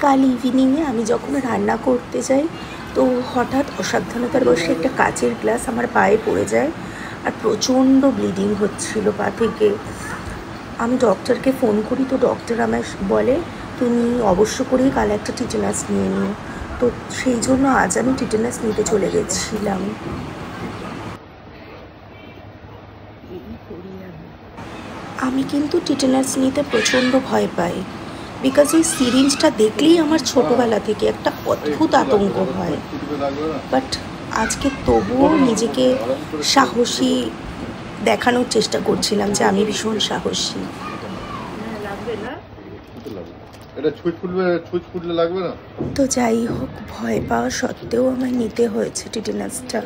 কাল ইভিনিংয়ে আমি যখন রান্না করতে যাই, তো হঠাৎ অসাবধানতার বশে একটা কাচের গ্লাস আমার পায়ে পড়ে যায় আর প্রচণ্ড ব্লিডিং হচ্ছিল পা থেকে। আমি ডক্টরকে ফোন করি, তো ডক্টর আমায় বলে তুমি অবশ্য করেই কাল একটা টিটেনাস নিয়ে নিও। তো সেই জন্য আজ আমি টিটেনাস নিতে চলে গেছিলাম। আমি কিন্তু টিটেনাস নিতে প্রচণ্ড ভয় পাই, বিকজ এই সিরিঞ্জটা দেখলেই আমার ছোটোবেলা থেকে একটা অদ্ভুত আতঙ্ক হয়। বাট আজকে তবুও নিজেকে সাহসী দেখানোর চেষ্টা করছিলাম যে আমি ভীষণ সাহসী। তো যাই হোক, ভয় পাওয়া সত্ত্বেও আমায় নিতে হয়েছে টিটেনাসটা,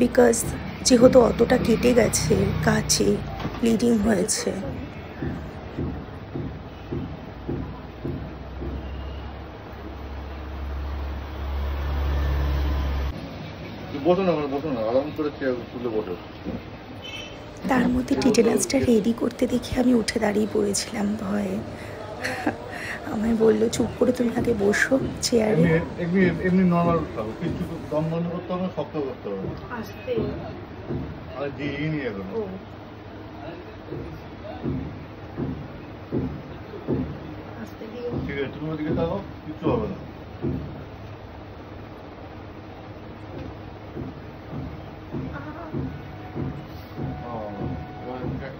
বিকজ যেহেতু অতটা কেটে গেছে, কাছে ব্লিডিং হয়েছে। তার মধ্যে টিটেনাসটা রেডি করতে দেখে আমি উঠে দাঁড়িয়ে পড়েছিলাম ভয়ে। আমায় বললো চুপ করে তুমি আগে বসো চেয়ারে। এমনি নরমাল খাবো, কিছু দম বন্ধ করতে হবে, শক্ত করতে হবে। আস্তে আরে দিই নি এখন। আস্তে দিও। ঠিক আছে, তুমি ওদিকে তাকাও, কিছু হবে না।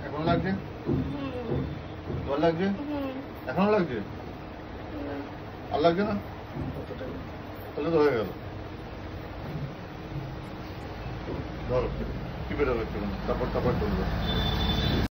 এখন লাগছে? জল লাগছে? এখনো লাগছে? আর লাগছে না? তাহলে তো হয়ে গেল। ধরো, টিপে দেবো একটু, তারপর চলবে।